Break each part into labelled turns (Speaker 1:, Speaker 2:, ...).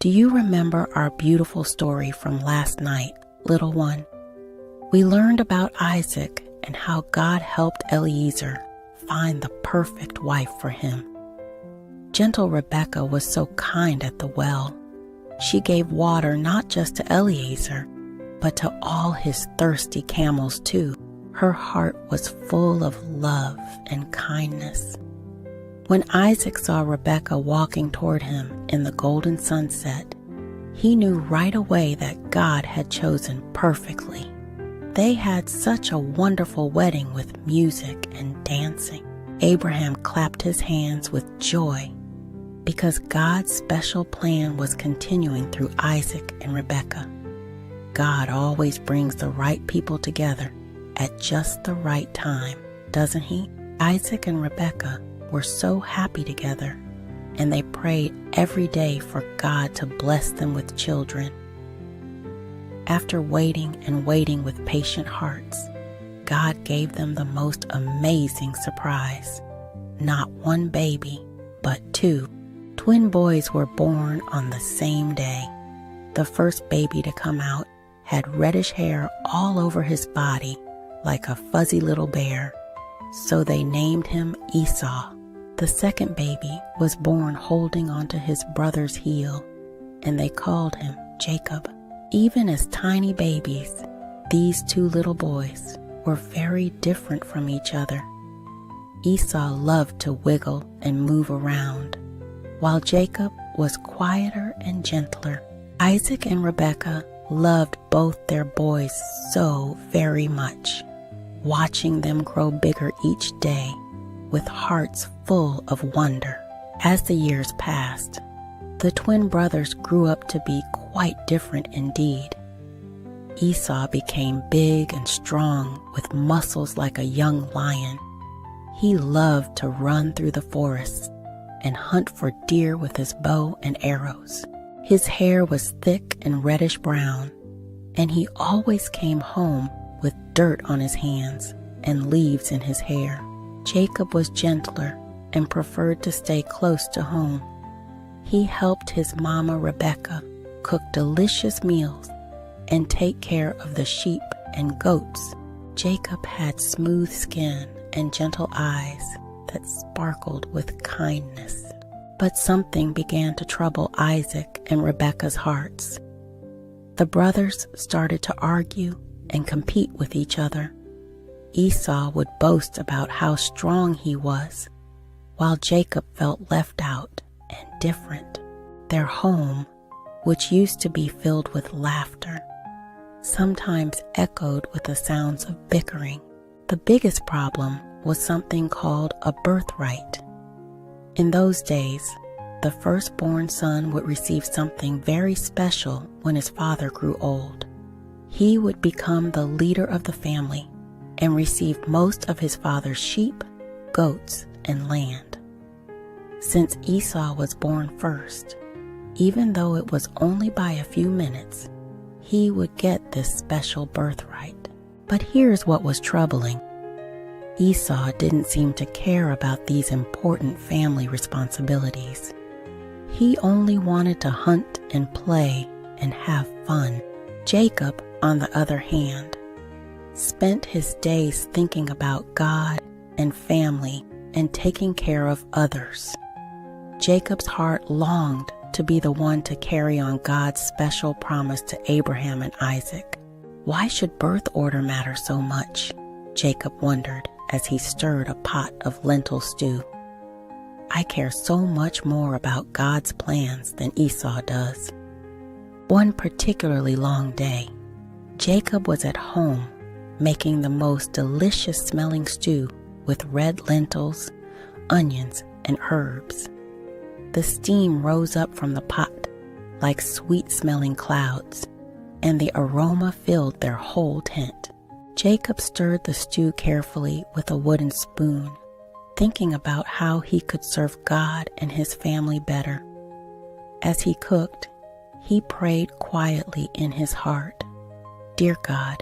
Speaker 1: Do you remember our beautiful story from last night, little one? We learned about Isaac and how God helped Eliezer find the perfect wife for him. Gentle Rebekah was so kind at the well. She gave water not just to Eliezer, but to all his thirsty camels too. Her heart was full of love and kindness. When Isaac saw Rebekah walking toward him in the golden sunset, he knew right away that God had chosen perfectly. They had such a wonderful wedding with music and dancing. Abraham clapped his hands with joy because God's special plan was continuing through Isaac and Rebekah. God always brings the right people together at just the right time, doesn't he? Isaac and Rebekah were so happy together, and they prayed every day for God to bless them with children. After waiting and waiting with patient hearts, God gave them the most amazing surprise. Not one baby, but two. Twin boys were born on the same day. The first baby to come out had reddish hair all over his body like a fuzzy little bear, so they named him Esau. The second baby was born holding onto his brother's heel, and they called him Jacob. Even as tiny babies, these two little boys were very different from each other. Esau loved to wiggle and move around, while Jacob was quieter and gentler. Isaac and Rebekah loved both their boys so very much, watching them grow bigger each day with hearts full of wonder. As the years passed, the twin brothers grew up to be quite different indeed. Esau became big and strong with muscles like a young lion. He loved to run through the forests and hunt for deer with his bow and arrows. His hair was thick and reddish brown, and he always came home with dirt on his hands and leaves in his hair. Jacob was gentler and preferred to stay close to home. He helped his mama Rebekah cook delicious meals and take care of the sheep and goats. Jacob had smooth skin and gentle eyes that sparkled with kindness. But something began to trouble Isaac and Rebekah's hearts. The brothers started to argue and compete with each other. Esau would boast about how strong he was, while Jacob felt left out and different. Their home, which used to be filled with laughter, sometimes echoed with the sounds of bickering. The biggest problem was something called a birthright. In those days, the firstborn son would receive something very special when his father grew old. He would become the leader of the family and receive most of his father's sheep, goats, and land. Since Esau was born first, even though it was only by a few minutes, he would get this special birthright. But here's what was troubling. Esau didn't seem to care about these important family responsibilities. He only wanted to hunt and play and have fun. Jacob, on the other hand, spent his days thinking about God and family and taking care of others. Jacob's heart longed to be the one to carry on God's special promise to Abraham and Isaac. Why should birth order matter so much? Jacob wondered as he stirred a pot of lentil stew. I care so much more about God's plans than Esau does. One particularly long day, Jacob was at home making the most delicious smelling stew with red lentils, onions, and herbs. The steam rose up from the pot like sweet-smelling clouds, and the aroma filled their whole tent. Jacob stirred the stew carefully with a wooden spoon, thinking about how he could serve God and his family better. As he cooked, he prayed quietly in his heart. Dear God,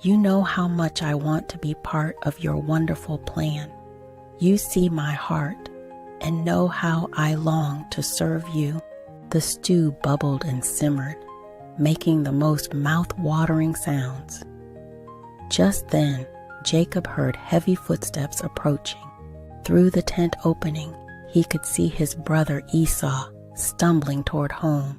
Speaker 1: you know how much I want to be part of your wonderful plan. You see my heart and know how I long to serve you. The stew bubbled and simmered, making the most mouth-watering sounds. Just then, Jacob heard heavy footsteps approaching. Through the tent opening, he could see his brother Esau stumbling toward home,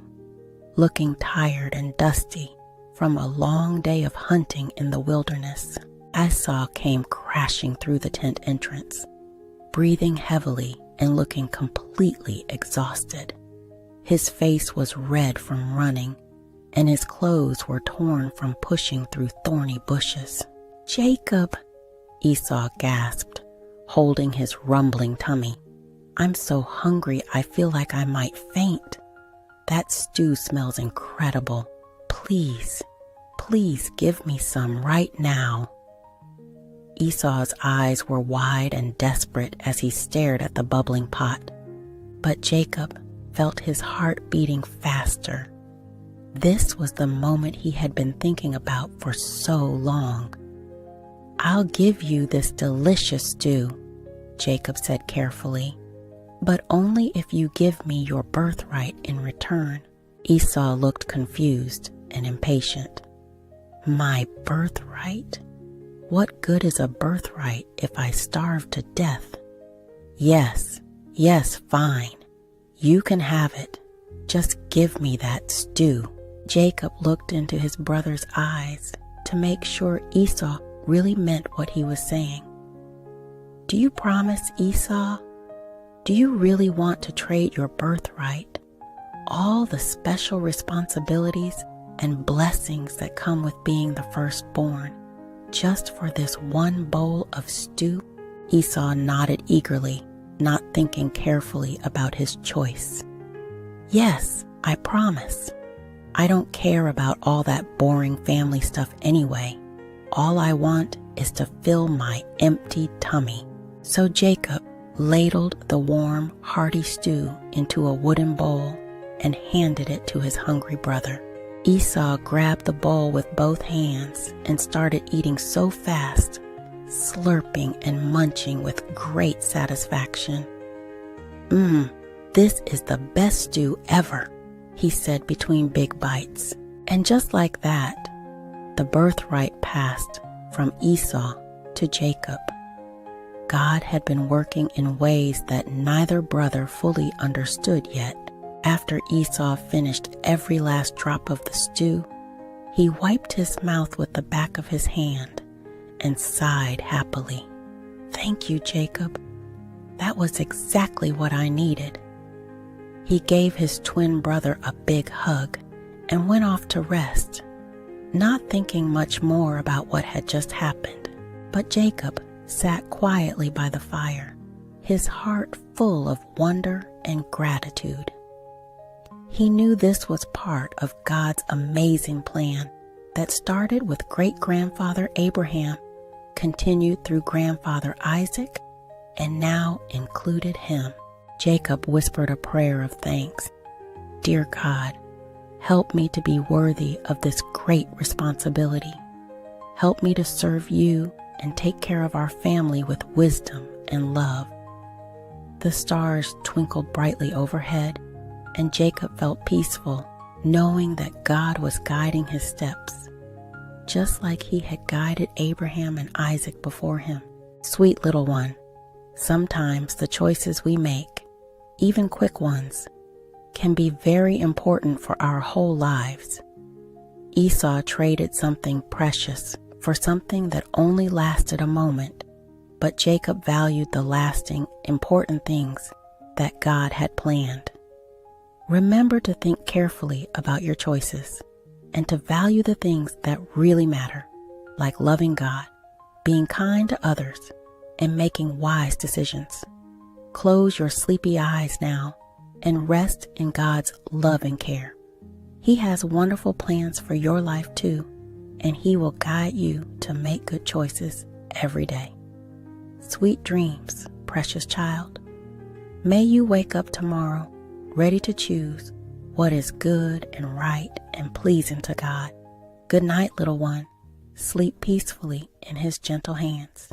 Speaker 1: looking tired and dusty from a long day of hunting in the wilderness. Esau came crashing through the tent entrance, breathing heavily and looking completely exhausted. His face was red from running, and his clothes were torn from pushing through thorny bushes. "Jacob," Esau gasped, holding his rumbling tummy. "I'm so hungry I feel like I might faint. That stew smells incredible. Please, please give me some right now." Esau's eyes were wide and desperate as he stared at the bubbling pot, but Jacob felt his heart beating faster. This was the moment he had been thinking about for so long. "I'll give you this delicious stew," Jacob said carefully, "but only if you give me your birthright in return." Esau looked confused and impatient. "My birthright? What good is a birthright if I starve to death?" Yes, fine. You can have it. Just give me that stew." Jacob looked into his brother's eyes to make sure Esau really meant what he was saying. "Do you promise, Esau? Do you really want to trade your birthright, all the special responsibilities and blessings that come with being the firstborn, just for this one bowl of stew?" Esau nodded eagerly, not thinking carefully about his choice. "Yes, I promise. I don't care about all that boring family stuff anyway. All I want is to fill my empty tummy." So Jacob ladled the warm, hearty stew into a wooden bowl and handed it to his hungry brother. Esau grabbed the bowl with both hands and started eating so fast, slurping and munching with great satisfaction. This is the best stew ever," he said between big bites. And just like that, the birthright passed from Esau to Jacob. God had been working in ways that neither brother fully understood yet. After Esau finished every last drop of the stew, he wiped his mouth with the back of his hand and sighed happily. "Thank you, Jacob. That was exactly what I needed." He gave his twin brother a big hug and went off to rest, not thinking much more about what had just happened. But Jacob sat quietly by the fire, his heart full of wonder and gratitude. He knew this was part of God's amazing plan that started with great-grandfather Abraham, continued through grandfather Isaac, and now included him. Jacob whispered a prayer of thanks. "Dear God, help me to be worthy of this great responsibility. Help me to serve you and take care of our family with wisdom and love." The stars twinkled brightly overhead, and Jacob felt peaceful, knowing that God was guiding his steps, just like he had guided Abraham and Isaac before him. Sweet little one, sometimes the choices we make, even quick ones, can be very important for our whole lives. Esau traded something precious for something that only lasted a moment, but Jacob valued the lasting, important things that God had planned. Remember to think carefully about your choices and to value the things that really matter, like loving God, being kind to others, and making wise decisions. Close your sleepy eyes now and rest in God's loving care. He has wonderful plans for your life too, and He will guide you to make good choices every day. Sweet dreams, precious child. May you wake up tomorrow ready to choose what is good and right and pleasing to God. Good night, little one. Sleep peacefully in His gentle hands.